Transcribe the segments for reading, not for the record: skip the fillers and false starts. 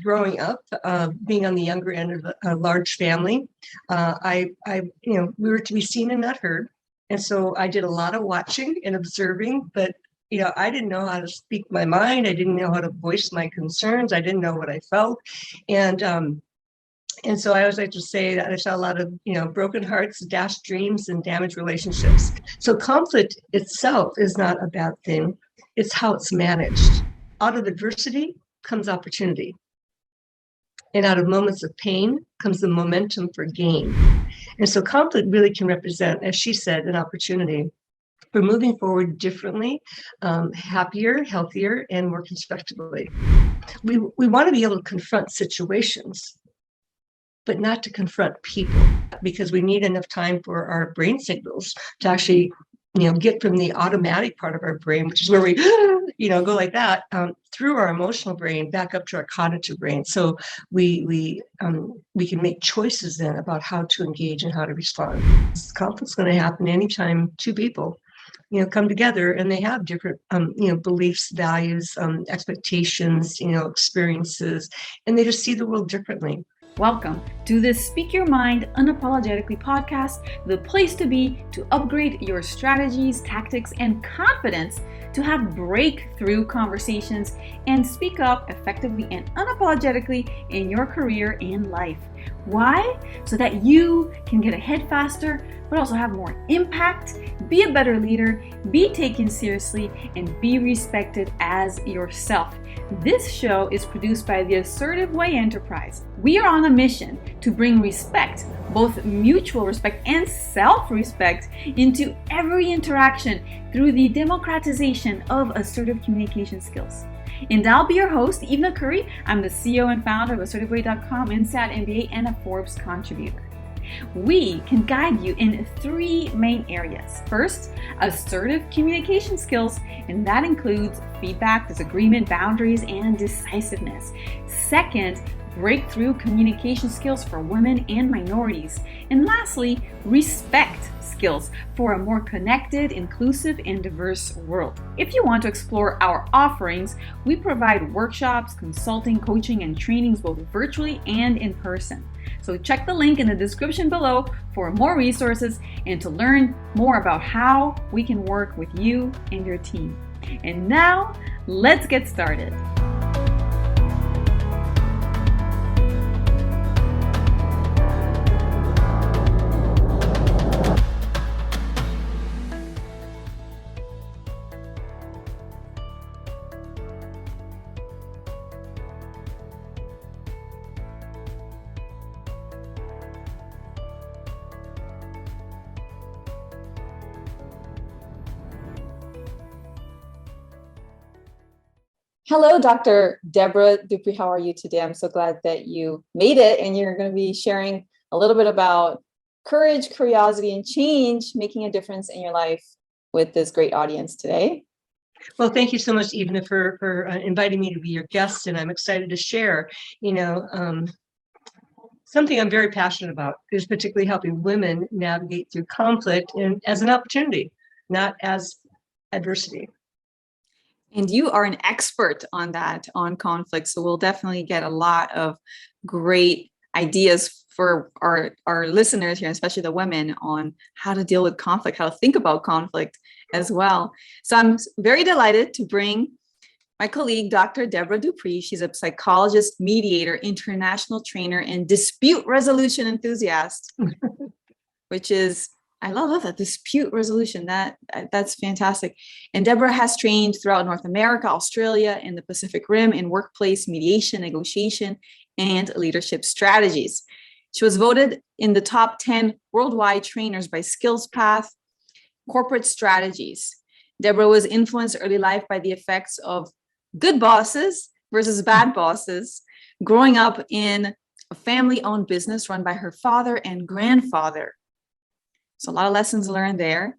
growing up, being on the younger end of a large family, we were to be seen and not heard. And so I did a lot of watching and observing, but I didn't know how to speak my mind. I didn't know how to voice my concerns. I didn't know what I felt. And so I always like to say that I saw a lot of, broken hearts, dashed dreams, and damaged relationships. So conflict itself is not a bad thing. It's how it's managed. Out of adversity comes opportunity. And out of moments of pain comes the momentum for gain. And so conflict really can represent, as she said, an opportunity for moving forward differently, happier, healthier, and more constructively. We want to be able to confront situations, but not to confront people, because we need enough time for our brain signals to actually, get from the automatic part of our brain, which is where we, go like that, through our emotional brain back up to our cognitive brain. So we can make choices then about how to engage and how to respond. Conflict's going to happen anytime two people come together and they have different, beliefs, values, expectations, experiences, and they just see the world differently. Welcome to the Speak Your Mind Unapologetically podcast, the place to be to upgrade your strategies, tactics, and confidence to have breakthrough conversations and speak up effectively and unapologetically in your career and life. Why? So that you can get ahead faster, but also have more impact, be a better leader, be taken seriously, and be respected as yourself. This show is produced by the Assertive Way Enterprise. We are on a mission to bring respect, both mutual respect and self-respect, into every interaction through the democratization of assertive communication skills. And I'll be your host, Eva Curry. I'm the CEO and founder of AssertiveWay.com, INSEAD MBA, and a Forbes contributor. We can guide you in three main areas. First, assertive communication skills, and that includes feedback, disagreement, boundaries, and decisiveness. Second, breakthrough communication skills for women and minorities. And lastly, respect skills for a more connected, inclusive, and diverse world. If you want to explore our offerings, we provide workshops, consulting, coaching, and trainings both virtually and in person. So check the link in the description below for more resources and to learn more about how we can work with you and your team. And now, let's get started. Hello, Dr. Debra Dupree. How are you today? I'm so glad that you made it, and you're going to be sharing a little bit about courage, curiosity, and change, making a difference in your life with this great audience today. Well, thank you so much, Eva, for inviting me to be your guest, and I'm excited to share, something I'm very passionate about is particularly helping women navigate through conflict and as an opportunity, not as adversity. And you are an expert on that, on conflict. So we'll definitely get a lot of great ideas for our listeners here, especially the women, on how to deal with conflict, how to think about conflict as well. So I'm very delighted to bring my colleague, Dr. Debra Dupree. She's a psychologist, mediator, international trainer, and dispute resolution enthusiast, which is, I love that, dispute resolution. That's fantastic. And Debra has trained throughout North America, Australia, and the Pacific Rim in workplace mediation, negotiation, and leadership strategies. She was voted in the top 10 worldwide trainers by SkillPath Corporate Strategies. Debra was influenced early life by the effects of good bosses versus bad bosses, growing up in a family-owned business run by her father and grandfather. So a lot of lessons learned there.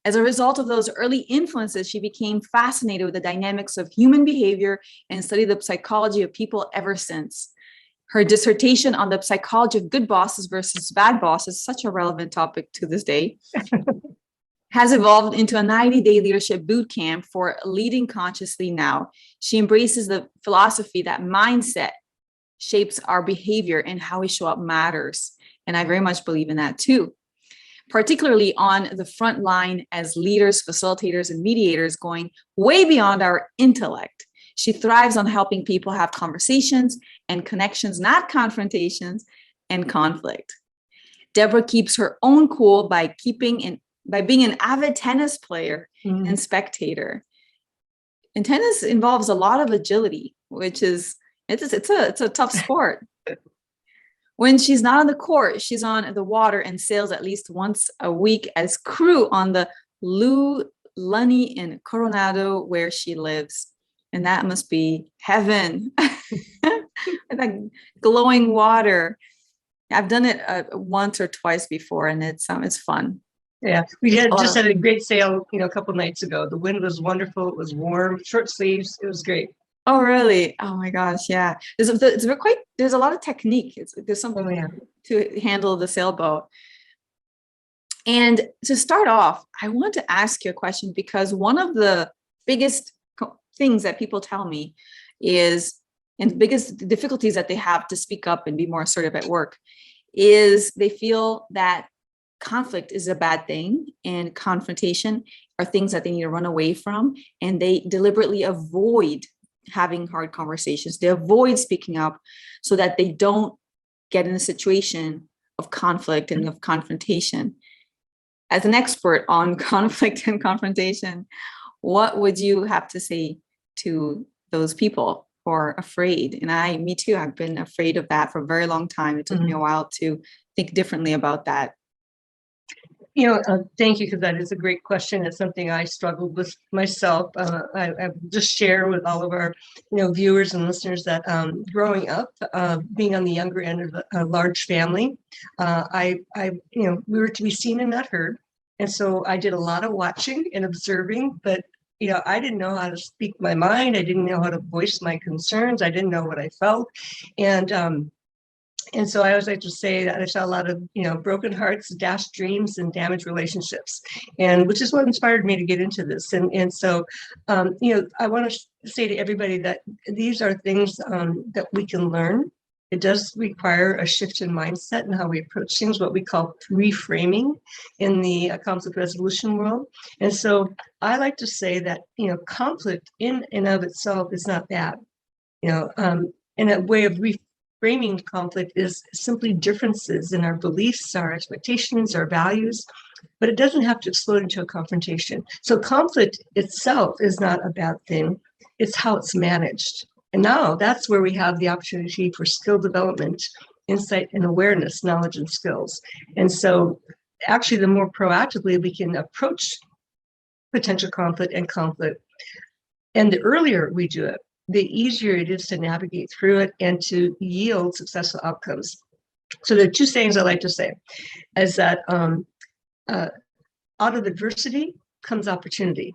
As a result of those early influences, she became fascinated with the dynamics of human behavior and studied the psychology of people ever since. Her dissertation on the psychology of good bosses versus bad bosses, such a relevant topic to this day, has evolved into a 90-day leadership bootcamp for leading consciously now. She embraces the philosophy that mindset shapes our behavior, and how we show up matters. And I very much believe in that too, particularly on the front line as leaders, facilitators, and mediators, going way beyond our intellect. She thrives on helping people have conversations and connections, not confrontations and conflict. Debra keeps her own cool by being an avid tennis player and spectator. And tennis involves a lot of agility, which is it's a tough sport. When she's not on the court, she's on the water and sails at least once a week as crew on the Iulani in Coronado, where she lives. And that must be heaven. That glowing water. I've done it once or twice before, and it's fun. Yeah, we just had a great sail, a couple of nights ago. The wind was wonderful. It was warm, short sleeves. It was great. Oh, really? Oh my gosh, yeah. There's a lot of technique. There's something to handle the sailboat. And to start off, I want to ask you a question, because one of the biggest things that people tell me is, and the biggest difficulties that they have to speak up and be more assertive at work, is they feel that conflict is a bad thing and confrontation are things that they need to run away from, and they deliberately avoid having hard conversations. They avoid speaking up so that they don't get in a situation of conflict and of confrontation. As an expert on conflict and confrontation, what would you have to say to those people who are afraid? And me too, I've been afraid of that for a very long time. It took me a while to think differently about that. Thank you, because that is a great question. It's something I struggled with myself. I just share with all of our, viewers and listeners that growing up, being on the younger end of a large family, we were to be seen and not heard. And so I did a lot of watching and observing, but I didn't know how to speak my mind. I didn't know how to voice my concerns. I didn't know what I felt. And so I always like to say that I saw a lot of, broken hearts, dashed dreams, and damaged relationships, and which is what inspired me to get into this. And so, I want to say to everybody that these are things that we can learn. It does require a shift in mindset and how we approach things, what we call reframing in the conflict resolution world. And so I like to say that, conflict in and of itself is not bad. And a way of reframing conflict is simply differences in our beliefs, our expectations, our values, but it doesn't have to explode into a confrontation. So conflict itself is not a bad thing. It's how it's managed. And now that's where we have the opportunity for skill development, insight and awareness, knowledge and skills. And so actually, the more proactively we can approach potential conflict, and the earlier we do it, the easier it is to navigate through it and to yield successful outcomes. So there are two sayings I like to say, is that out of adversity comes opportunity.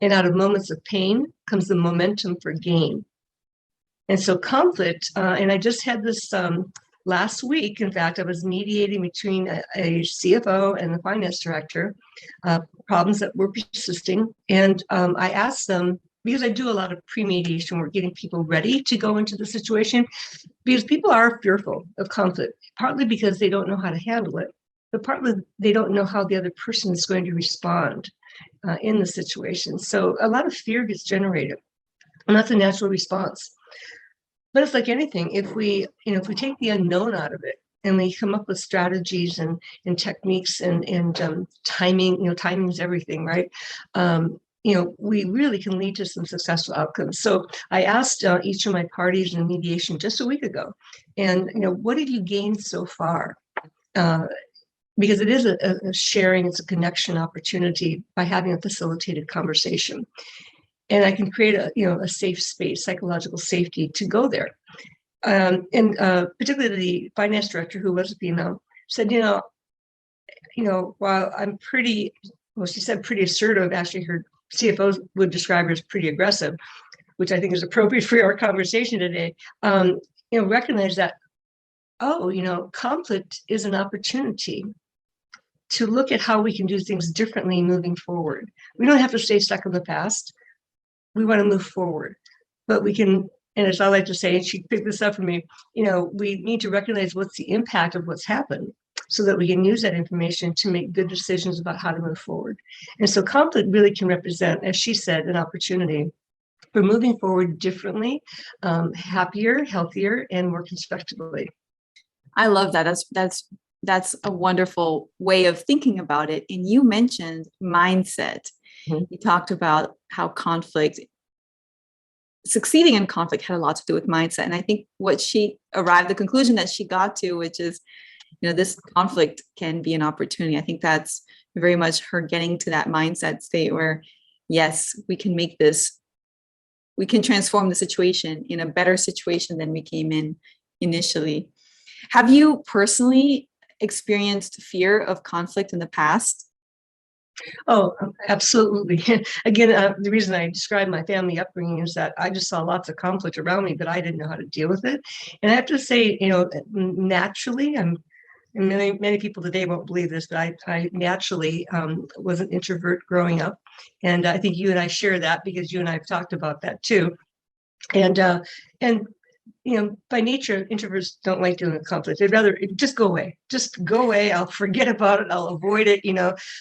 And out of moments of pain comes the momentum for gain. And so conflict, and I just had this last week. In fact, I was mediating between a CFO and the finance director, problems that were persisting. And I asked them, because I do a lot of pre-mediation work, getting people ready to go into the situation, because people are fearful of conflict, partly because they don't know how to handle it, but partly they don't know how the other person is going to respond in the situation. So a lot of fear gets generated, and that's a natural response. But it's like anything, if we take the unknown out of it and we come up with strategies and techniques and timing, timing is everything, right? We really can lead to some successful outcomes. So I asked each of my parties in mediation just a week ago, and what have you gained so far? Because it is a sharing, it's a connection opportunity by having a facilitated conversation. And I can create a safe space, psychological safety to go there. And particularly the finance director, who was a female, said, while I'm she said pretty assertive. Actually, her CFO would describe her as pretty aggressive, which I think is appropriate for our conversation today. Recognize that, conflict is an opportunity to look at how we can do things differently moving forward. We don't have to stay stuck in the past. We want to move forward, but we can And as I like to say, and she picked this up for me, we need to recognize what's the impact of what's happened so that we can use that information to make good decisions about how to move forward. And so conflict really can represent, as she said, an opportunity for moving forward differently, happier, healthier, and more constructively. I love that. That's a wonderful way of thinking about it. And you mentioned mindset. Mm-hmm. You talked about how succeeding in conflict had a lot to do with mindset. And I think the conclusion that she got to, which is, this conflict can be an opportunity. I think that's very much her getting to that mindset state where, yes, we can transform the situation in a better situation than we came in initially. Have you personally experienced fear of conflict in the past? Oh, absolutely. Again, the reason I describe my family upbringing is that I just saw lots of conflict around me, but I didn't know how to deal with it. And I have to say, naturally, and many people today won't believe this, but I naturally was an introvert growing up. And I think you and I share that because you and I have talked about that too. And by nature, introverts don't like dealing with conflict. They'd rather just go away. Just go away. I'll forget about it. I'll avoid it,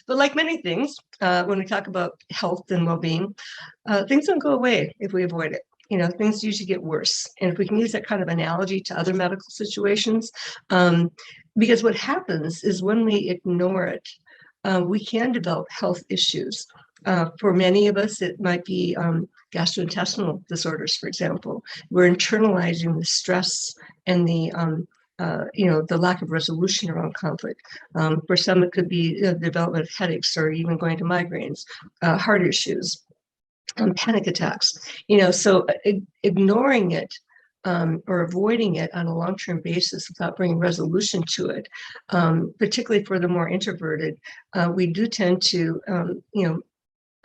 But like many things, when we talk about health and well-being, things don't go away if we avoid it. Things usually get worse. And if we can use that kind of analogy to other medical situations, because what happens is when we ignore it, we can develop health issues. For many of us, it might be gastrointestinal disorders, for example. We're internalizing the stress and the lack of resolution around conflict. For some, it could be the development of headaches or even going to migraines, heart issues, panic attacks. So ignoring it or avoiding it on a long-term basis without bringing resolution to it, particularly for the more introverted, we do tend to,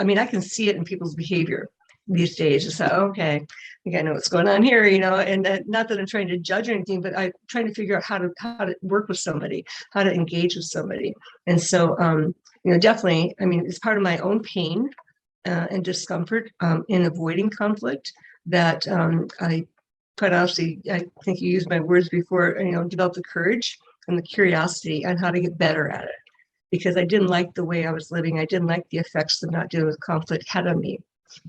I can see it in people's behavior these days. It's like, okay, I think I know what's going on here, and not that I'm trying to judge or anything, but I'm trying to figure out how to work with somebody, how to engage with somebody. And so, definitely, it's part of my own pain and discomfort in avoiding conflict that I quite honestly, I think you used my words before, develop the courage and the curiosity on how to get better at it. Because I didn't like the way I was living. I didn't like the effects of not dealing with conflict had on me.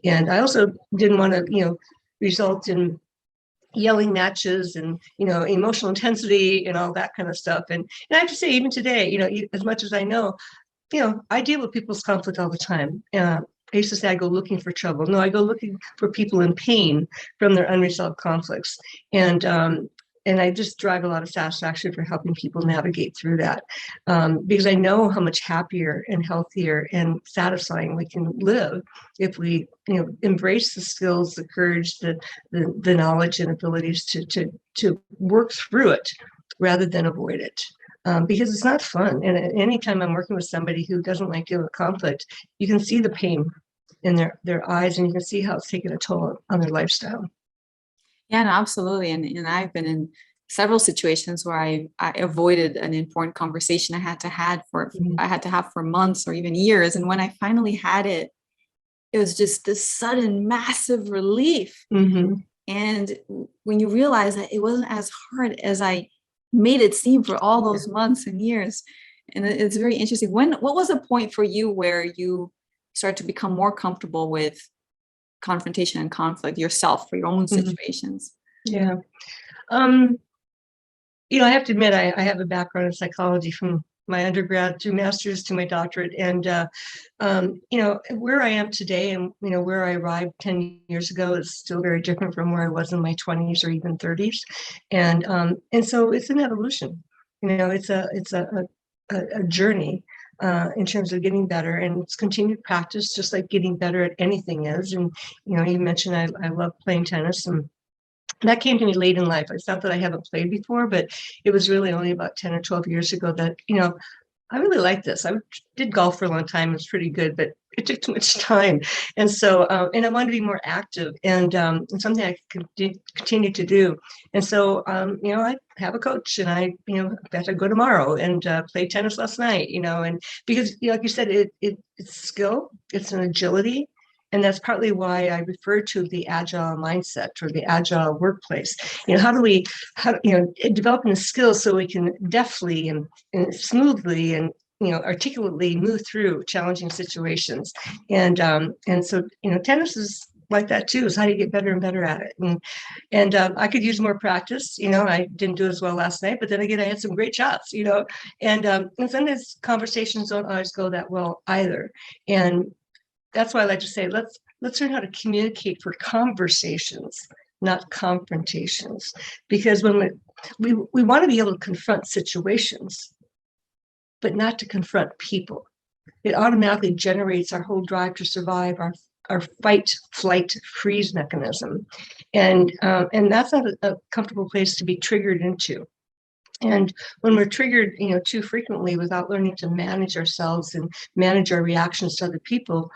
And I also didn't want to, result in yelling matches and, emotional intensity and all that kind of stuff. And I have to say, even today, as much as I know, I deal with people's conflict all the time. I used to say I go looking for trouble. No, I go looking for people in pain from their unresolved conflicts. And I just derive a lot of satisfaction for helping people navigate through that, because I know how much happier and healthier and satisfying we can live if we, embrace the skills, the courage, the knowledge and abilities to work through it rather than avoid it. Because it's not fun. And anytime I'm working with somebody who doesn't like dealing with conflict, you can see the pain in their eyes, and you can see how it's taking a toll on their lifestyle. Yeah, no, absolutely. And I've been in several situations where I avoided an important conversation I had to have for months or even years. And when I finally had it, it was just this sudden, massive relief. Mm-hmm. And when you realize that it wasn't as hard as I made it seem for all those months and years. And it's very interesting. What was the point for you where you start to become more comfortable with confrontation and conflict yourself for your own situations? Yeah. I have to admit, I have a background in psychology from my undergrad to master's to my doctorate. And, where I am today and, where I arrived 10 years ago is still very different from where I was in my 20s or even 30s. And so it's an evolution, it's a journey. In terms of getting better, and it's continued practice, just like getting better at anything is. And you mentioned I love playing tennis, and that came to me late in life. It's not that I haven't played before, but it was really only about 10 or 12 years ago that I really like this. I did golf for a long time. It was pretty good, but it took too much time. And so, and I wanted to be more active and something I could continue to do. And so, I have a coach, and I bet I go tomorrow and play tennis last night, and because, like you said, it's skill, it's an agility, And that's partly why I refer to the agile mindset or the agile workplace. How do we, developing the skills so we can deftly and smoothly and articulately move through challenging situations. And so tennis is like that too. Is how do you get better and better at it? And I could use more practice. I didn't do as well last night, but then again, I had some great shots. And sometimes conversations don't always go that well either. And that's why I like to say, let's learn how to communicate for conversations, not confrontations, because when we want to be able to confront situations, but not to confront people. It automatically generates our whole drive to survive, our fight, flight, freeze mechanism, and that's not a comfortable place to be triggered into. And when we're triggered, too frequently without learning to manage ourselves and manage our reactions to other people,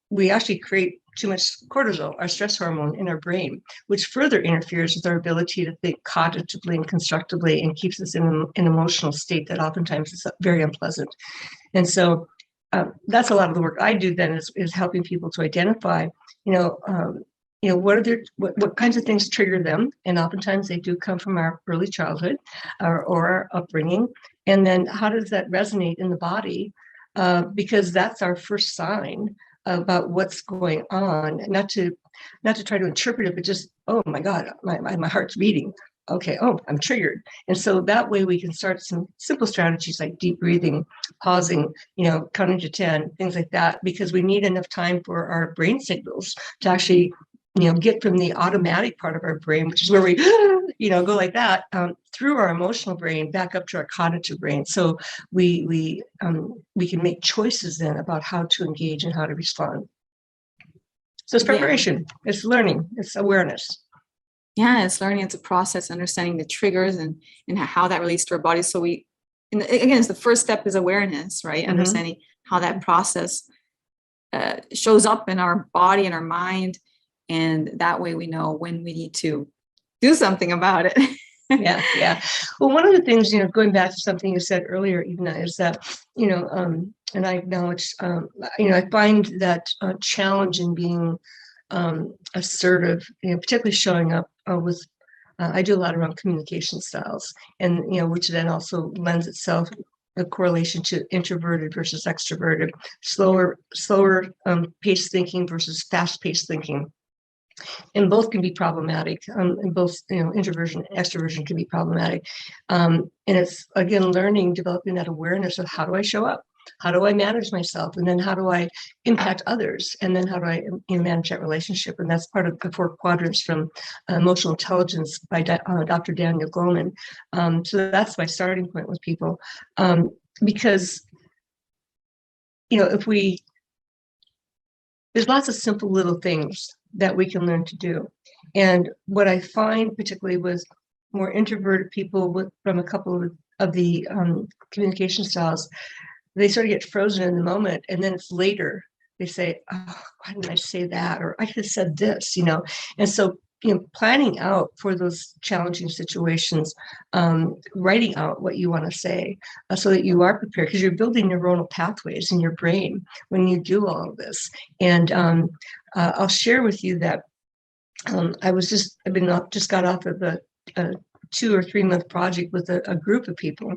we actually create too much cortisol, our stress hormone in our brain, which further interferes with our ability to think cognitively and constructively and keeps us in an emotional state that oftentimes is very unpleasant. And so that's a lot of the work I do then is helping people to identify, what kinds of things trigger them, and oftentimes they do come from our early childhood or our upbringing, and then how does that resonate in the body? Because that's our first sign about what's going on. Not to try to interpret it, but just, oh my God, my heart's beating. Okay, oh, I'm triggered. And so that way we can start some simple strategies like deep breathing, pausing, counting to 10, things like that, because we need enough time for our brain signals to actually get from the automatic part of our brain, which is where we, go like that, through our emotional brain back up to our cognitive brain. So we can make choices then about how to engage and how to respond. So it's preparation, it's learning, it's awareness. Yeah, it's learning, it's a process, understanding the triggers and how that relates to our body. So again, the first step is awareness, right? Mm-hmm. Understanding how that process shows up in our body and our mind. And that way we know when we need to do something about it. Yeah. Well, one of the things, going back to something you said earlier, Iulani, is that, and I acknowledge, I find that challenge in being assertive, particularly showing up with, I do a lot around communication styles, and, which then also lends itself a correlation to introverted versus extroverted, slower paced thinking versus fast paced thinking. And both can be problematic. And both, introversion and extroversion can be problematic. And it's, again, developing that awareness of how do I show up? How do I manage myself? And then how do I impact others? And then how do I manage that relationship? And that's part of the 4 quadrants from Emotional Intelligence by Dr. Daniel Goleman. So that's my starting point with people. Because, there's lots of simple little things that we can learn to do. And what I find particularly with more introverted people from a couple of the communication styles, they sort of get frozen in the moment, and then it's later they say, oh, why didn't I say that? Or I could have said this, And so, planning out for those challenging situations, writing out what you want to say so that you are prepared, because you're building neuronal pathways in your brain when you do all of this. And I'll share with you that I just got off of a 2 or 3 month project with a group of people,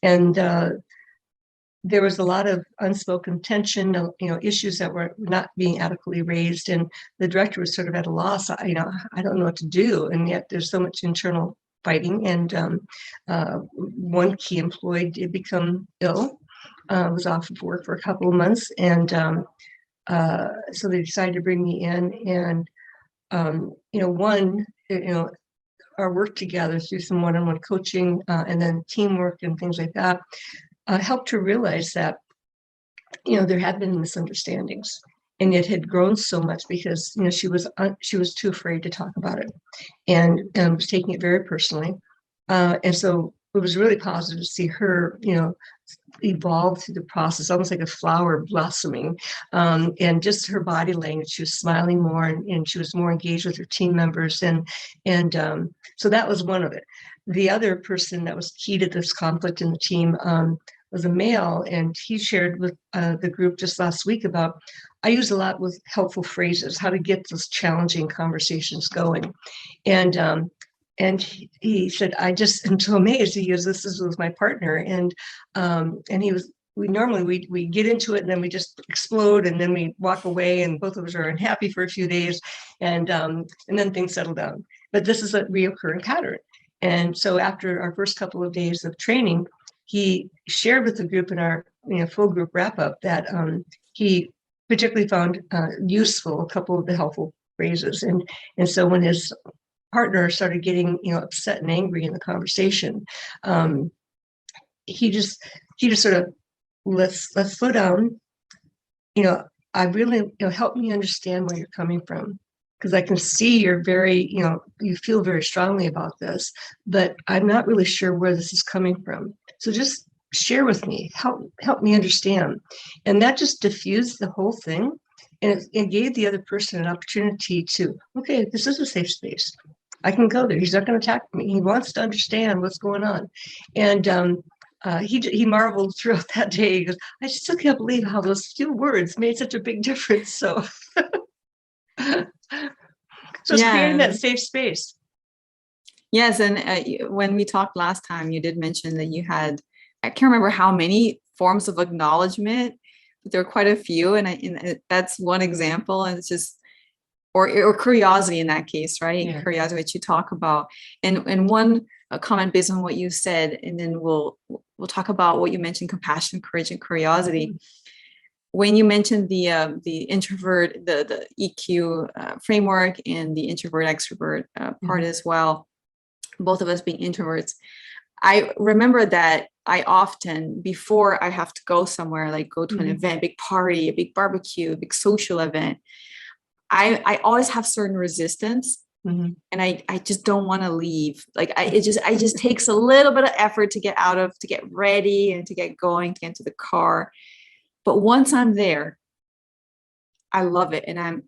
and there was a lot of unspoken tension, issues that were not being adequately raised, and the director was sort of at a loss. I don't know what to do, and yet there's so much internal fighting. And one key employee did become ill, was off of work for a couple of months, and so they decided to bring me in, and our work together through some one-on-one coaching and then teamwork and things like that helped to realize that there had been misunderstandings, and it had grown so much because she was too afraid to talk about it, and was taking it very personally, and so it was really positive to see her evolve through the process, almost like a flower blossoming, and just her body language. She was smiling more, and she was more engaged with her team members, and so that was one of it. The other person that was key to this conflict in the team was a male, and he shared with the group just last week about, I use a lot with helpful phrases, how to get those challenging conversations going. And he said, I'm so amazed. He goes, this is with my partner. And he was, we get into it and then we just explode and then we walk away and both of us are unhappy for a few days and then things settle down. But this is a reoccurring pattern. And so after our first couple of days of training, he shared with the group in our full group wrap up that he particularly found useful a couple of the helpful phrases. And so when his partner started getting upset and angry in the conversation, he just sort of, let's slow down. I really, help me understand where you're coming from, because I can see you're very, you feel very strongly about this, but I'm not really sure where this is coming from. So just share with me, help me understand. And that just diffused the whole thing. And it gave the other person an opportunity to, okay, this is a safe space. I can go there. He's not going to attack me. He wants to understand what's going on. And he marveled throughout that day. He goes, I still can't believe how those few words made such a big difference. So, it's creating that safe space. Yes, and when we talked last time, you did mention that you had, I can't remember how many forms of acknowledgement, but there are quite a few, and that's one example. And it's just, or curiosity in that case, right? Yeah. Curiosity, which you talk about, and one comment based on what you said, and then we'll talk about what you mentioned: compassion, courage, and curiosity. Mm-hmm. When you mentioned the introvert, the EQ framework, and the introvert extrovert part mm-hmm. as well, both of us being introverts, I remember that I often, before I have to go somewhere, like go to mm-hmm. an event, big party, a big barbecue, a big social event, I always have certain resistance. Mm-hmm. And I just don't want to leave. Like it just takes a little bit of effort to get ready and to get going, to get into the car. But once I'm there, I love it. And I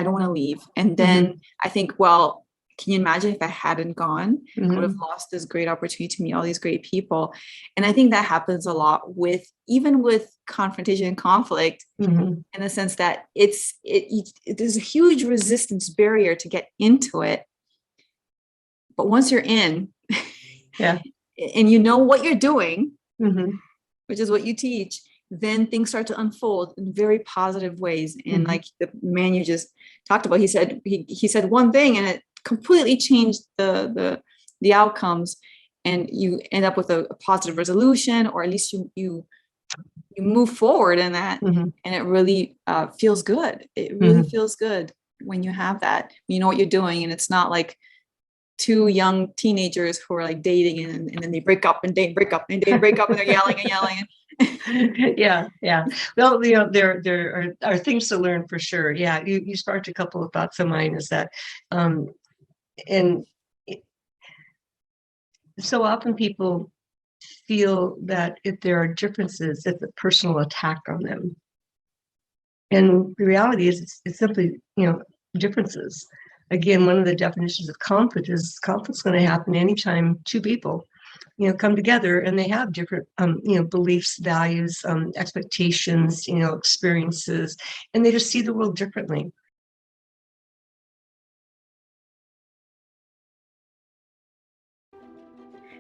don't want to leave. And then mm-hmm. I think, well, can you imagine if I hadn't gone, mm-hmm. I would have lost this great opportunity to meet all these great people. And I think that happens a lot even with confrontation and conflict, mm-hmm. in the sense that there's a huge resistance barrier to get into it. But once you're in, yeah, and you know what you're doing, mm-hmm. which is what you teach, then things start to unfold in very positive ways. And mm-hmm. like the man you just talked about, he said one thing and it completely changed the outcomes, and you end up with a positive resolution, or at least you move forward in that, mm-hmm. and it really feels good. It really mm-hmm. feels good when you have that. You know what you're doing, and it's not like two young teenagers who are like dating and then they break up and they break up and they break up and they're yelling and yelling. Yeah. Well, there are things to learn for sure. Yeah, you sparked a couple of thoughts of mine. Is that and so often people feel that if there are differences, it's a personal attack on them. And the reality is it's simply, differences. Again, one of the definitions of conflict is conflict's going to happen anytime two people, come together and they have different, beliefs, values, expectations, experiences, and they just see the world differently.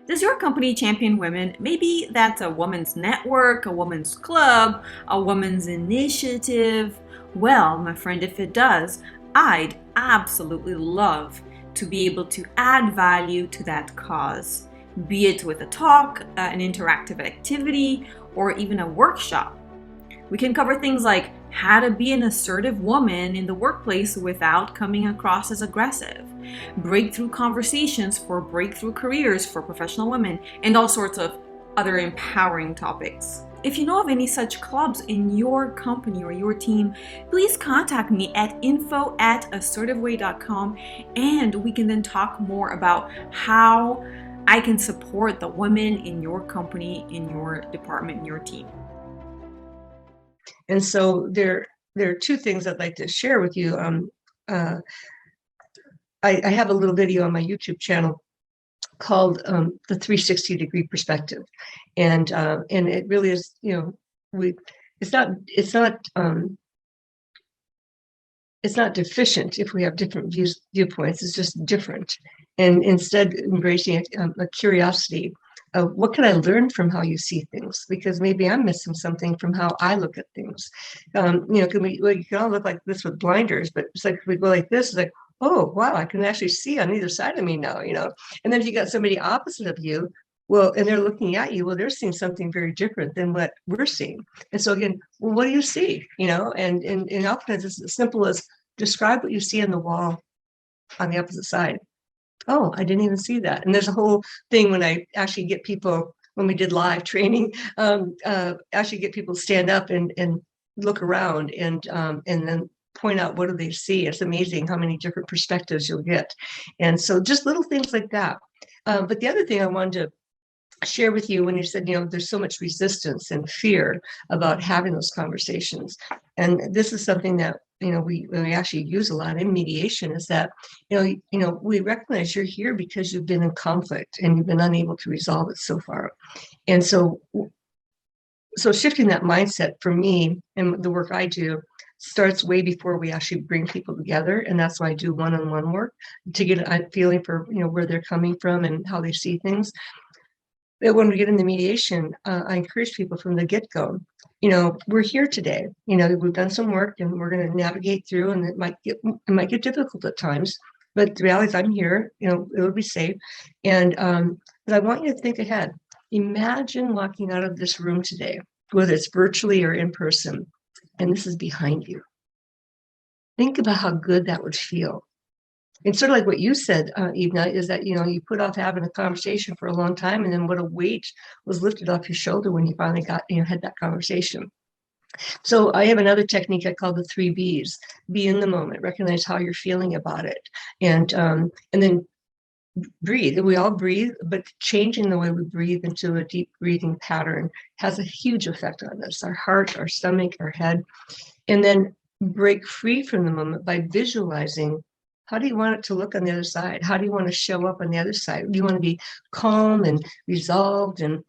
Does your company champion women? Maybe that's a women's network, a women's club, a women's initiative. Well, my friend, if it does, I'd absolutely love to be able to add value to that cause, be it with a talk, an interactive activity, or even a workshop. We can cover things like how to be an assertive woman in the workplace without coming across as aggressive, breakthrough conversations for breakthrough careers for professional women, and all sorts of other empowering topics. If you know of any such clubs in your company or your team, please contact me at info@assertiveway.com, and we can then talk more about how I can support the women in your company, in your department, in your team. And so there are two things I'd like to share with you. I have a little video on my YouTube channel called the 360-degree perspective, and it really is, it's not deficient if we have different viewpoints. It's just different, and instead embracing a curiosity of what can I learn from how you see things, because maybe I'm missing something from how I look at things. You can all look like this with blinders, but it's like if we go like this, it's like, oh wow, I can actually see on either side of me now, And then if you got somebody opposite of you, well, and they're looking at you, well, they're seeing something very different than what we're seeing. And so again, well, what do you see? And oftentimes it's as simple as describe what you see on the wall on the opposite side. Oh, I didn't even see that. And there's a whole thing when I actually get people, when we did live training, actually get people to stand up and look around and then point out what do they see. It's amazing how many different perspectives you'll get. And so just little things like that. But the other thing I wanted to share with you when you said, there's so much resistance and fear about having those conversations. And this is something that, we actually use a lot in mediation, is that, we recognize you're here because you've been in conflict and you've been unable to resolve it so far. And so shifting that mindset for me and the work I do starts way before we actually bring people together. And that's why I do one-on-one work, to get a feeling for, where they're coming from and how they see things. But when we get into mediation, I encourage people from the get-go, we're here today, we've done some work and we're going to navigate through, and it might get difficult at times, but the reality is I'm here, it'll be safe. And, but I want you to think ahead. Imagine walking out of this room today, whether it's virtually or in person, and this is behind you. Think about how good that would feel. It's sort of like what you said, Ina, is that, you put off having a conversation for a long time, and then what a weight was lifted off your shoulder when you finally had that conversation. So I have another technique I call the 3 Bs. Be in the moment, recognize how you're feeling about it, and then breathe. We all breathe, but changing the way we breathe into a deep breathing pattern has a huge effect on us, our heart, our stomach, our head. And then break free from the moment by visualizing, how do you want it to look on the other side? How do you want to show up on the other side? Do you want to be calm and resolved and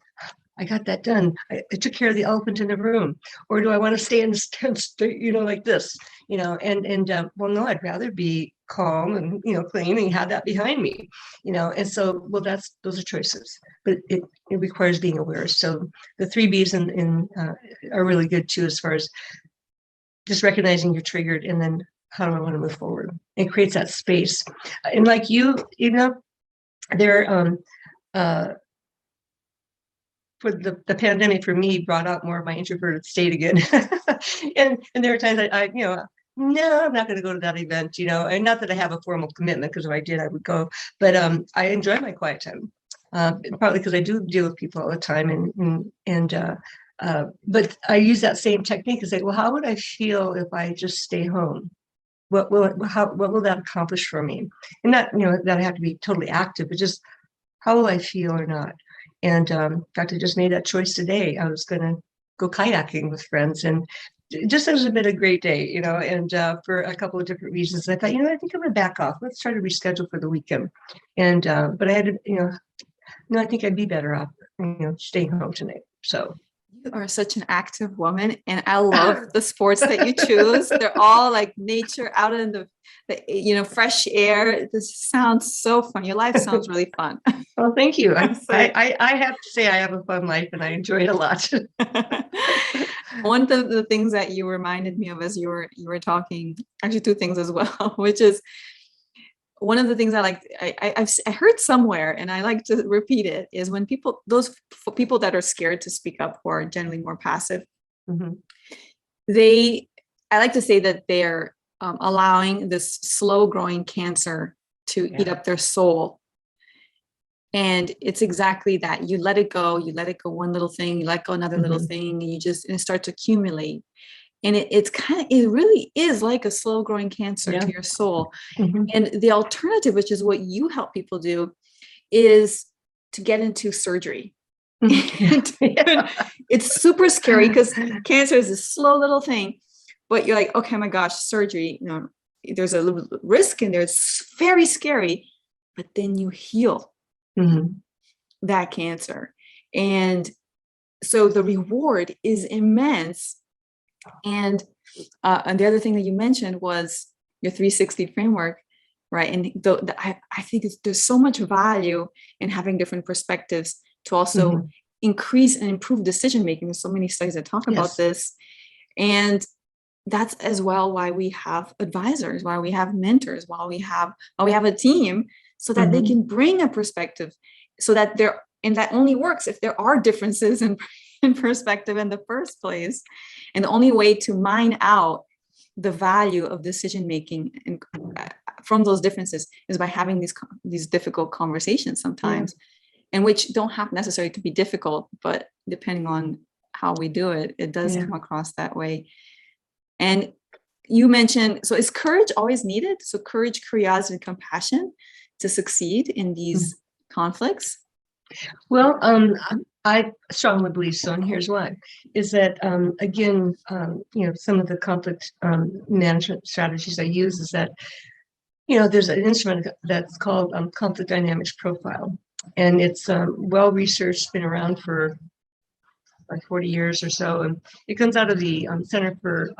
I got that done, I took care of the elephant in the room? Or do I want to stay in this tense, like this, well, no, I'd rather be calm and, clean and have that behind me, and so, well, those are choices, but it requires being aware. So the 3 Bs are really good too, as far as just recognizing you're triggered, and then how do I want to move forward? It creates that space. And like there, for the pandemic for me brought out more of my introverted state again. and there were times I no, I'm not going to go to that event, and not that I have a formal commitment, because if I did, I would go. But I enjoy my quiet time, partly because I do deal with people all the time, but I use that same technique to say, well, how would I feel if I just stay home? What will that accomplish for me? And not, that I have to be totally active, but just how will I feel or not? And in fact, I just made that choice today. I was going to go kayaking with friends, and just has been a great day, and for a couple of different reasons. I thought, I think I'm going to back off. Let's try to reschedule for the weekend. And but I had to, I think I'd be better off, staying home tonight. So. You are such an active woman, and I love the sports that you choose. They're all like nature, out in the fresh air. This sounds so fun. Your life sounds really fun. Well, thank you. I have to say I have a fun life, and I enjoy it a lot. One of the things that you reminded me of as you were talking, actually 2 things as well, which is one of the things I heard somewhere, and I like to repeat it, is when those people that are scared to speak up, who are generally more passive, mm-hmm. I like to say that they're allowing this slow growing cancer to eat up their soul. And it's exactly that. You let it go one little thing, you let go another mm-hmm. little thing, and it starts to accumulate. And it really is like a slow growing cancer to your soul. Mm-hmm. And the alternative, which is what you help people do, is to get into surgery. Mm-hmm. It's super scary because cancer is a slow little thing, but you're like, okay, my gosh, surgery, there's a little risk in there. It's very scary, but then you heal. that cancer. And so the reward is immense. And the other thing that you mentioned was your 360 framework, right? And I think there's so much value in having different perspectives to also increase and improve decision making. There's so many studies that talk about this. And that's as well why we have advisors, why we have mentors, why we have a team, so that they can bring a perspective, so that and that only works if there are differences in perspective in the first place. And the only way to mine out the value of decision making and from those differences is by having these difficult conversations sometimes, and which don't have necessarily to be difficult, but depending on how we do it, it does come across that way. And you mentioned, so is courage always needed? So courage, curiosity, and compassion to succeed in these conflicts? Well, I strongly believe so, and here's why: is that again, some of the conflict management strategies I use is that, there's an instrument that's called conflict dynamics profile, and it's well researched, been around for like 40 years or so, and it comes out of the Center for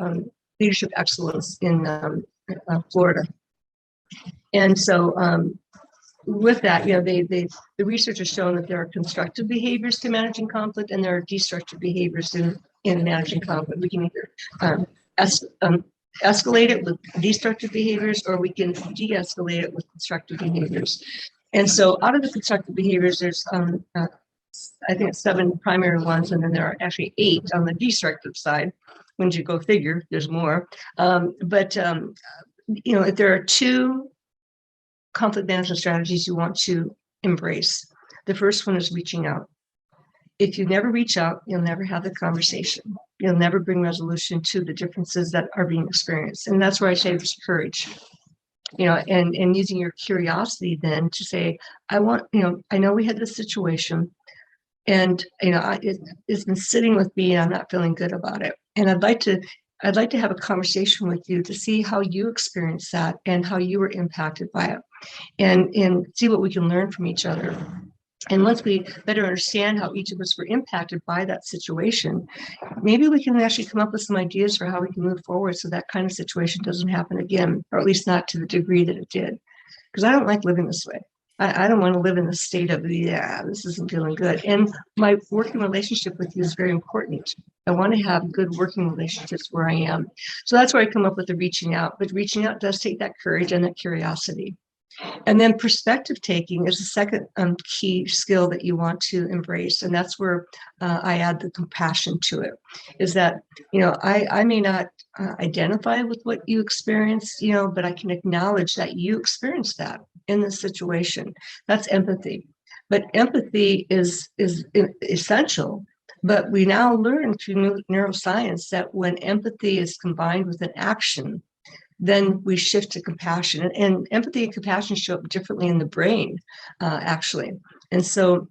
Leadership Excellence in Florida. And so with that, the research has shown that there are constructive behaviors to managing conflict, and there are destructive behaviors in managing conflict. We can either escalate it with destructive behaviors, or we can de-escalate it with constructive behaviors. And so out of the constructive behaviors, there's I think it's 7 primary ones, and then there are actually 8 on the destructive side. When you go figure, there's more. But if there are 2 conflict management strategies you want to embrace, the first one is reaching out. If you never reach out, you'll never have the conversation. You'll never bring resolution to the differences that are being experienced. And that's where I say there's courage. And using your curiosity then to say, I know we had this situation, and it's been sitting with me, and I'm not feeling good about it. And I'd like to have a conversation with you to see how you experienced that and how you were impacted by it, and see what we can learn from each other. And once we better understand how each of us were impacted by that situation, maybe we can actually come up with some ideas for how we can move forward so that kind of situation doesn't happen again, or at least not to the degree that it did. Because I don't like living this way. I don't want to live in the state of, this isn't feeling good. And my working relationship with you is very important. I want to have good working relationships where I am. So that's where I come up with the reaching out. But reaching out does take that courage and that curiosity. And then perspective taking is the second key skill that you want to embrace. And that's where I add the compassion to it, is that, I may not identify with what you experienced, but I can acknowledge that you experienced that in this situation. That's empathy. But empathy is essential. But we now learn through neuroscience that when empathy is combined with an action, then we shift to compassion. And empathy and compassion show up differently in the brain, actually. And so,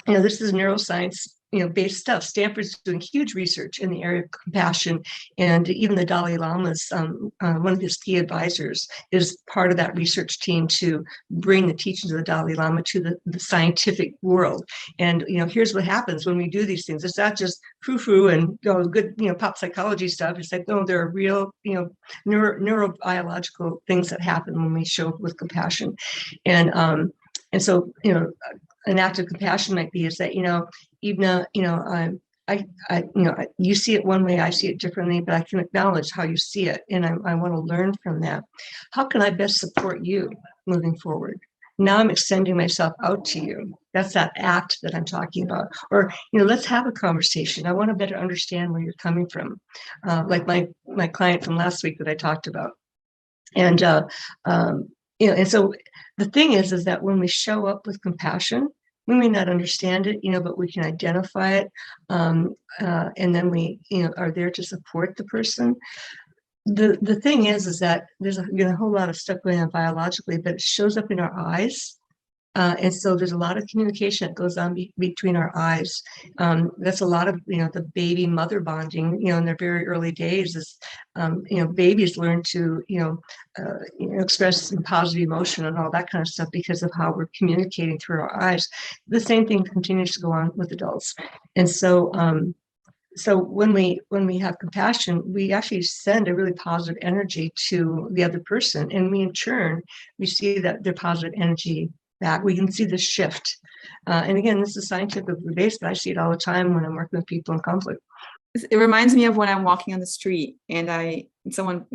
this is neuroscience, based stuff. Stanford's doing huge research in the area of compassion, and even the Dalai Lama's, one of his key advisors, is part of that research team to bring the teachings of the Dalai Lama to the scientific world. And here's what happens when we do these things. It's not just frou-frou and good pop psychology stuff. It's like, no, there are real neurobiological things that happen when we show up with compassion. And so an act of compassion might be is that even you see it one way, I see it differently, but I can acknowledge how you see it, and I want to learn from that. How can I best support you moving forward? Now I'm extending myself out to you. That's that act that I'm talking about. Or let's have a conversation. I want to better understand where you're coming from. Like my client from last week that I talked about, and and so the thing is that when we show up with compassion, we may not understand it, but we can identify it, and then we, are there to support the person. The thing is that there's a whole lot of stuff going on biologically, but it shows up in our eyes. And so there's a lot of communication that goes on between our eyes. That's a lot of, the baby mother bonding, in their very early days is, babies learn to, express some positive emotion and all that kind of stuff because of how we're communicating through our eyes. The same thing continues to go on with adults. And so, so when we have compassion, we actually send a really positive energy to the other person, and we in turn we see that their positive energy back. We can see the shift. And again, this is scientifically based, but I see it all the time when I'm working with people in conflict. It reminds me of when I'm walking on the street and someone,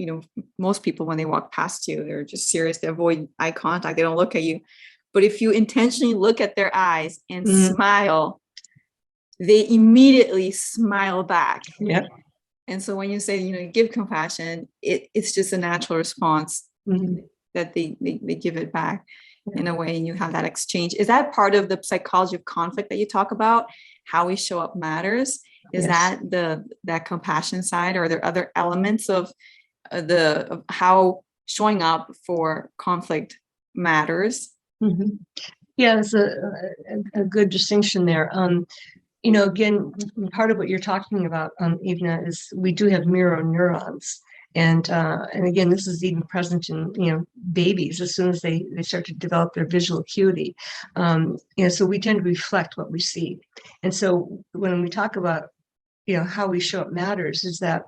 most people, when they walk past you, they're just serious. They avoid eye contact. They don't look at you. But if you intentionally look at their eyes and smile, they immediately smile back. Yeah. And so when you say, give compassion, it's just a natural response that they give it back in a way, and you have that exchange. Is that part of the psychology of conflict that you talk about? How we show up matters. Is that that compassion side, or are there other elements of of how showing up for conflict matters? Yeah, it's a good distinction there. Again, part of what you're talking about, Ivna, is we do have mirror neurons. And again, this is even present in babies as soon as they start to develop their visual acuity. So we tend to reflect what we see. And so when we talk about how we show up matters, is that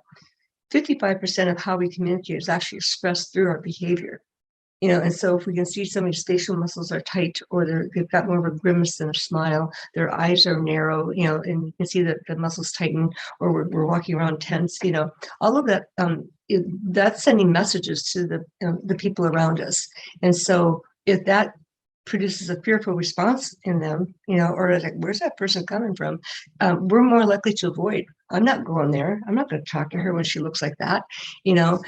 55% of how we communicate is actually expressed through our behavior. And so if we can see somebody's facial muscles are tight, or they've got more of a grimace than a smile, their eyes are narrow, and you can see that the muscles tighten, or we're walking around tense, all of that, that's sending messages to the people around us. And so if that produces a fearful response in them, or like, where's that person coming from? We're more likely to avoid. I'm not going there. I'm not going to talk to her when she looks like that, and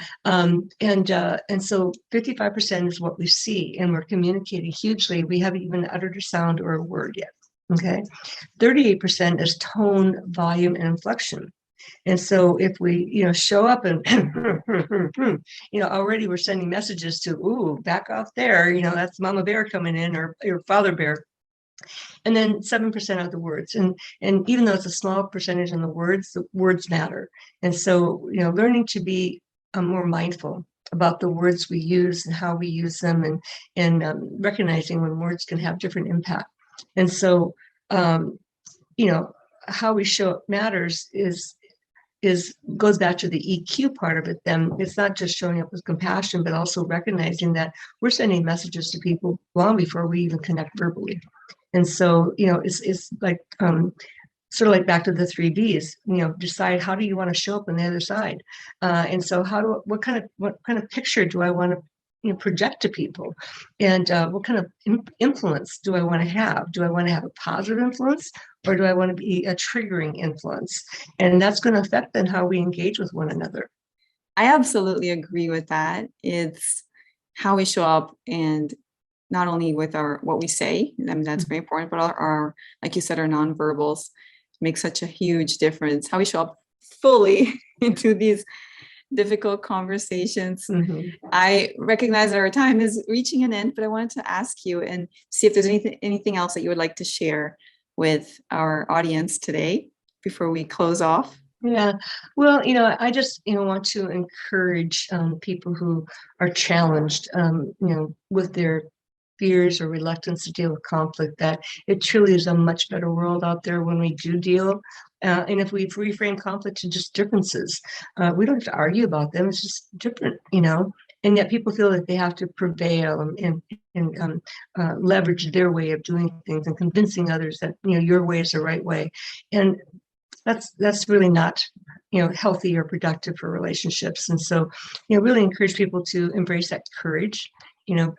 so 55% is what we see, and we're communicating hugely. We haven't even uttered a sound or a word yet. Okay. 38% is tone, volume, and inflection. And so if we, show up and, already we're sending messages to, ooh, back off there, that's Mama Bear coming in, or Father Bear. And then 7% are the words. And even though it's a small percentage on the words matter. And so, learning to be more mindful about the words we use and how we use them, and recognizing when words can have different impact. And so, how we show up matters goes back to the EQ part of it. Then it's not just showing up with compassion, but also recognizing that we're sending messages to people long before we even connect verbally. And so, it's like sort of like back to the 3 Bs. Decide, how do you want to show up on the other side, and so what kind of picture do I want to project to people, and what kind of influence do I want to have? Do I want to have a positive influence, or do I want to be a triggering influence? And that's going to affect then how we engage with one another. I absolutely agree with that. It's how we show up, and not only with what we say, I mean, that's very important, but our, like you said, our nonverbals make such a huge difference. How we show up fully into these difficult conversations. I recognize that our time is reaching an end, but I wanted to ask you and see if there's anything else that you would like to share with our audience today before we close off. Yeah, well, I just, want to encourage people who are challenged, with their fears or reluctance to deal with conflict, that it truly is a much better world out there when we do deal. And if we reframe conflict to just differences, we don't have to argue about them. It's just different, and yet people feel that they have to prevail and leverage their way of doing things and convincing others that, your way is the right way. And that's really not, healthy or productive for relationships. And so, really encourage people to embrace that courage,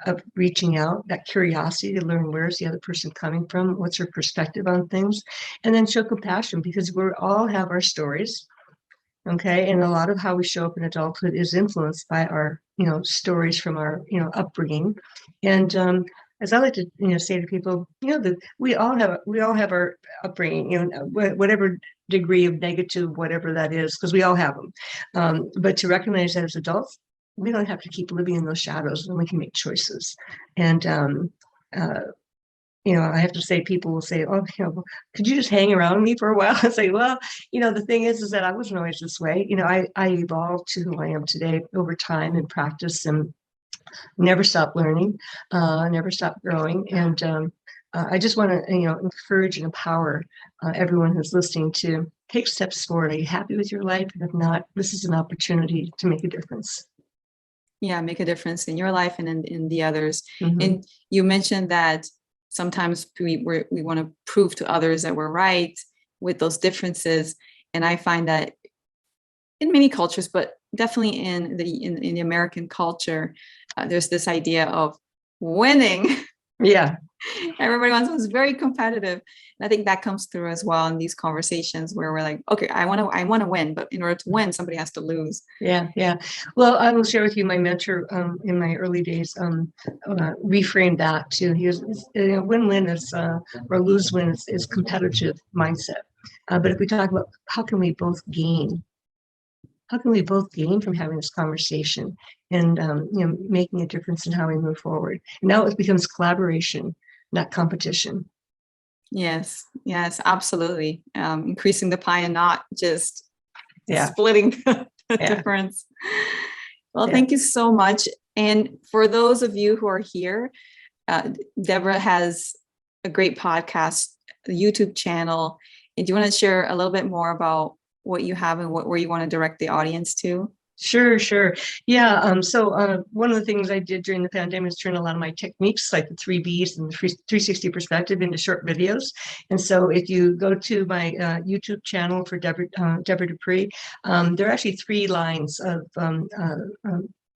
of reaching out, that curiosity to learn, where's the other person coming from, what's her perspective on things, and then show compassion, because we all have our stories. Okay. And a lot of how we show up in adulthood is influenced by our, stories from our, upbringing. And as I like to, say to people, that we all have our upbringing, whatever degree of negative, whatever that is, because we all have them. But to recognize that as adults, we don't have to keep living in those shadows, and we can make choices. And I have to say, people will say, oh, could you just hang around me for a while? I say, well, the thing is that I wasn't always this way. I evolved to who I am today over time and practice, and never stop learning, never stop growing. And I just want to, encourage and empower everyone who's listening to take steps forward. Are you happy with your life? And if not, this is an opportunity to make a difference. Yeah, make a difference in your life and in the others. And you mentioned that sometimes we want to prove to others that we're right with those differences. And I find that in many cultures, but definitely in the American culture, there's this idea of winning. Yeah. Everybody wants very competitive. And I think that comes through as well in these conversations where we're like, okay, I want to win, but in order to win, somebody has to lose. Yeah. Well, I will share with you my mentor in my early days reframed that too. He was, win-win is or lose-win is competitive mindset. But if we talk about how can we both gain from having this conversation and making a difference in how we move forward. And now it becomes collaboration, not competition. Yes, absolutely. Increasing the pie and not just Yeah. splitting the difference. Well, thank you so much. And for those of you who are here, Debra has a great podcast, a YouTube channel. And do you want to share a little bit more about what you have and where you want to direct the audience to? Sure. Yeah. So one of the things I did during the pandemic is turn a lot of my techniques, like the 3Bs and the 360 perspective, into short videos. And so if you go to my YouTube channel for Debra Dupree, there are actually 3 lines of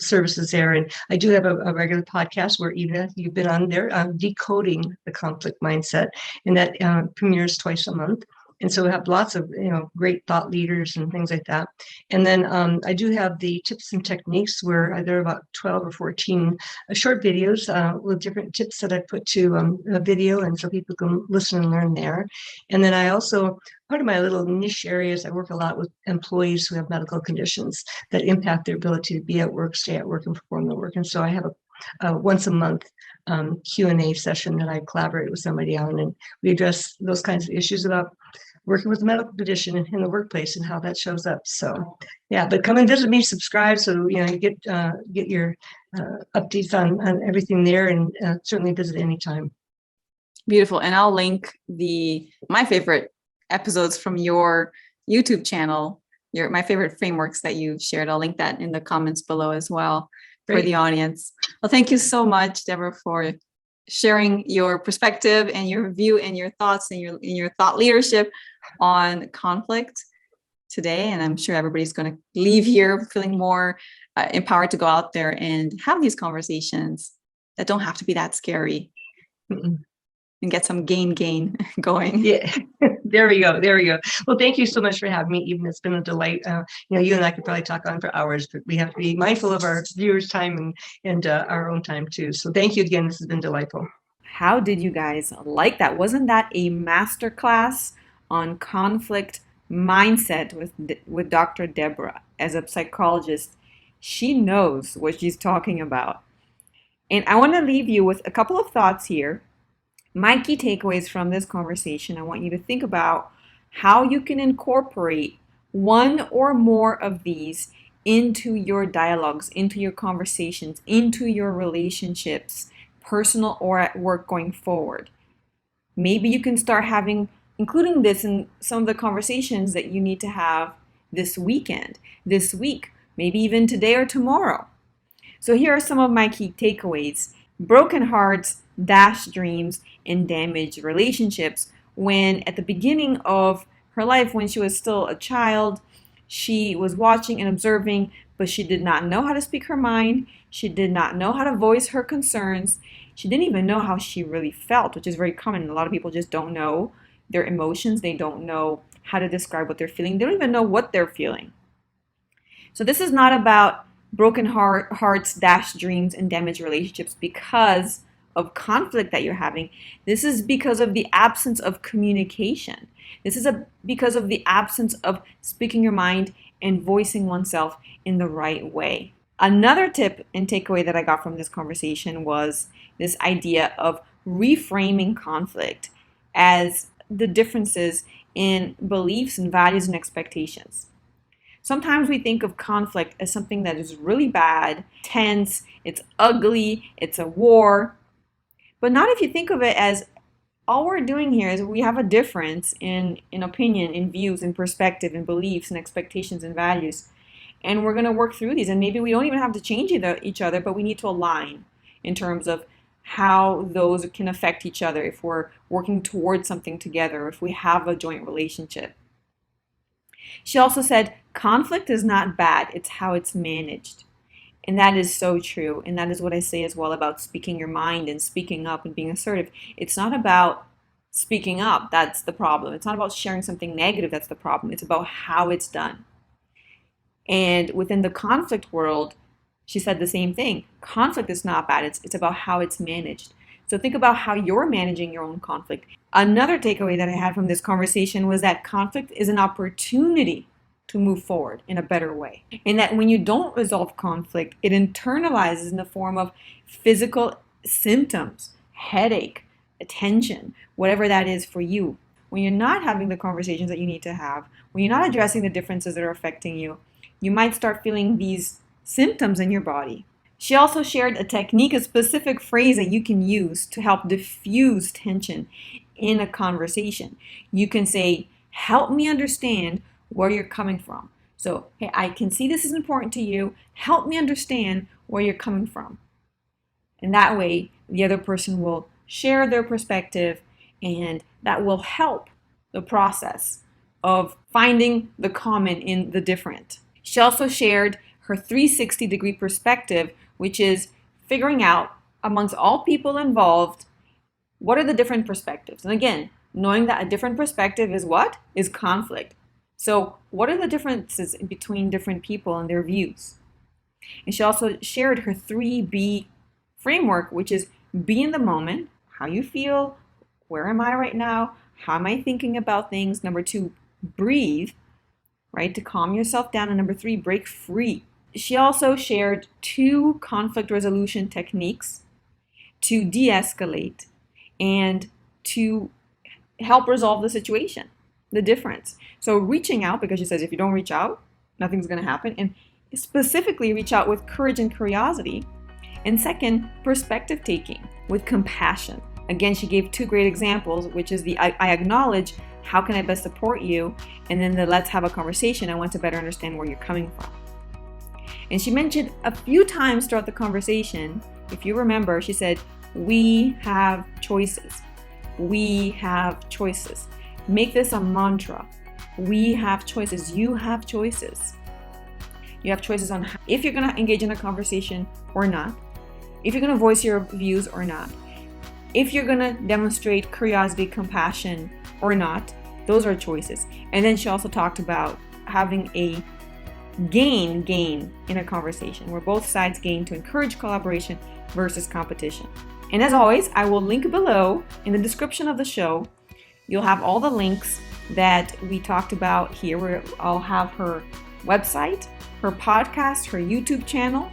services there. And I do have a regular podcast where even you've been on there, decoding the conflict mindset, and that premieres twice a month. And so we have lots of, great thought leaders and things like that. And then I do have the tips and techniques where there are about 12 or 14 short videos with different tips that I put to a video. And so people can listen and learn there. And then I also, part of my little niche areas, I work a lot with employees who have medical conditions that impact their ability to be at work, stay at work, and perform their work. And so I have a once a month Q&A session that I collaborate with somebody on, and we address those kinds of issues about working with a medical condition in the workplace and how that shows up. So, but come and visit me, subscribe, so you get your updates on everything there, and certainly visit anytime. Beautiful, and I'll link my favorite episodes from your YouTube channel, my favorite frameworks that you've shared. I'll link that in the comments below as well. Great. For the audience. Well, thank you so much, Debra, for sharing your perspective and your view and your thoughts and your thought leadership on conflict today. And I'm sure everybody's going to leave here feeling more empowered to go out there and have these conversations that don't have to be that scary. And get some gain going. Yeah, there we go. Well, thank you so much for having me, Even. It's been a delight. You and I could probably talk on for hours, but we have to be mindful of our viewers' time and our own time too. So thank you again. This has been delightful. How did you guys like that? Wasn't that a masterclass on conflict mindset with Dr. Debra? As a psychologist, she knows what she's talking about. And I want to leave you with a couple of thoughts here. My key takeaways from this conversation, I want you to think about how you can incorporate one or more of these into your dialogues, into your conversations, into your relationships, personal or at work going forward. Maybe you can start including this in some of the conversations that you need to have this weekend, this week, maybe even today or tomorrow. So here are some of my key takeaways. Broken hearts dash dreams and damage relationships. When at the beginning of her life, when she was still a child, she was watching and observing, but she did not know how to speak her mind. She did not know how to voice her concerns. She didn't even know how she really felt, which is very common. A lot of people just don't know their emotions. They don't know how to describe what they're feeling. They don't even know what they're feeling. So this is not about broken hearts dash dreams and damaged relationships because of conflict that you're having. This is because of the absence of communication. This is because of the absence of speaking your mind and voicing oneself in the right way. Another tip and takeaway that I got from this conversation was this idea of reframing conflict as the differences in beliefs and values and expectations. Sometimes we think of conflict as something that is really bad, tense, it's ugly, it's a war, but not if you think of it as all we're doing here is we have a difference in opinion, in views, in perspective, in beliefs, and expectations and values. And we're going to work through these. And maybe we don't even have to change each other, but we need to align in terms of how those can affect each other if we're working towards something together, if we have a joint relationship. She also said, conflict is not bad, it's how it's managed. And that is so true. And that is what I say as well about speaking your mind and speaking up and being assertive. It's not about speaking up, that's the problem. It's not about sharing something negative, that's the problem. It's about how it's done. And within the conflict world, she said the same thing. Conflict is not bad, it's about how it's managed. So think about how you're managing your own conflict. Another takeaway that I had from this conversation was that conflict is an opportunity to move forward in a better way. And that when you don't resolve conflict, it internalizes in the form of physical symptoms, headache, attention, whatever that is for you. When you're not having the conversations that you need to have, when you're not addressing the differences that are affecting you, you might start feeling these symptoms in your body. She also shared a technique, a specific phrase that you can use to help diffuse tension in a conversation. You can say, help me understand where you're coming from. So, hey, I can see this is important to you. Help me understand where you're coming from. And that way, the other person will share their perspective, and that will help the process of finding the common in the different. She also shared her 360-degree perspective, which is figuring out amongst all people involved, what are the different perspectives? And again, knowing that a different perspective is what? Is conflict. So what are the differences between different people and their views? And she also shared her 3B framework, which is be in the moment, how you feel, where am I right now, how am I thinking about things. Number 2, breathe, right, to calm yourself down. And number 3, break free. She also shared 2 conflict resolution techniques to de-escalate and to help resolve the situation, the difference. So reaching out, because she says if you don't reach out, nothing's going to happen. And specifically reach out with courage and curiosity. And second, perspective taking with compassion. Again, she gave 2 great examples, which is the I acknowledge, how can I best support you? And then the let's have a conversation, I want to better understand where you're coming from. And she mentioned a few times throughout the conversation, if you remember, she said, we have choices. We have choices. Make this a mantra. We have choices. You have choices. You have choices on if you're going to engage in a conversation or not, if you're going to voice your views or not, if you're going to demonstrate curiosity, compassion or not. Those are choices. And then she also talked about having a gain in a conversation where both sides gain to encourage collaboration versus competition. And as always, I will link below in the description of the show. You'll have all the links that we talked about here, where I'll have her website, her podcast, her YouTube channel,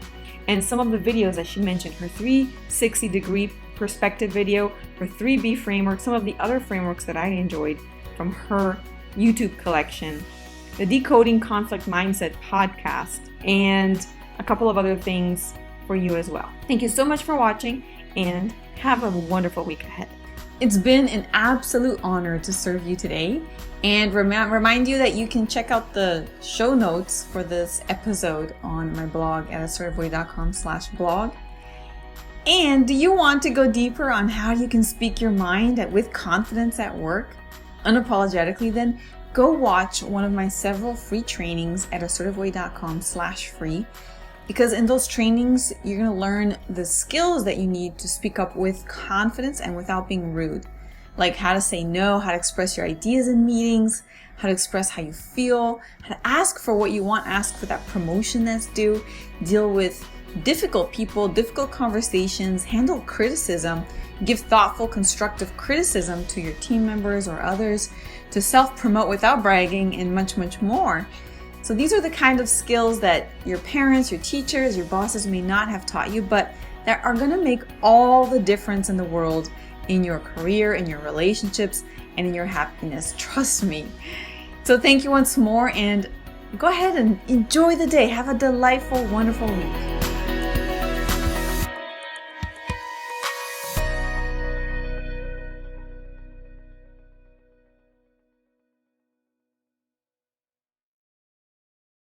and some of the videos that she mentioned, her 360-degree perspective video, her 3B framework, some of the other frameworks that I enjoyed from her YouTube collection, the Decoding Conflict Mindset podcast, and a couple of other things for you as well. Thank you so much for watching, and have a wonderful week ahead. It's been an absolute honor to serve you today, and remind you that you can check out the show notes for this episode on my blog at assertiveway.com/blog. And do you want to go deeper on how you can speak your mind with confidence at work unapologetically? Then go watch one of my several free trainings at assertiveway.com/free. Because in those trainings, you're going to learn the skills that you need to speak up with confidence and without being rude. Like how to say no, how to express your ideas in meetings, how to express how you feel, how to ask for what you want, ask for that promotion that's due, deal with difficult people, difficult conversations, handle criticism, give thoughtful, constructive criticism to your team members or others, to self-promote without bragging, and much, much more. So these are the kind of skills that your parents, your teachers, your bosses may not have taught you, but that are going to make all the difference in the world in your career, in your relationships, and in your happiness. Trust me. So thank you once more, and go ahead and enjoy the day. Have a delightful, wonderful week.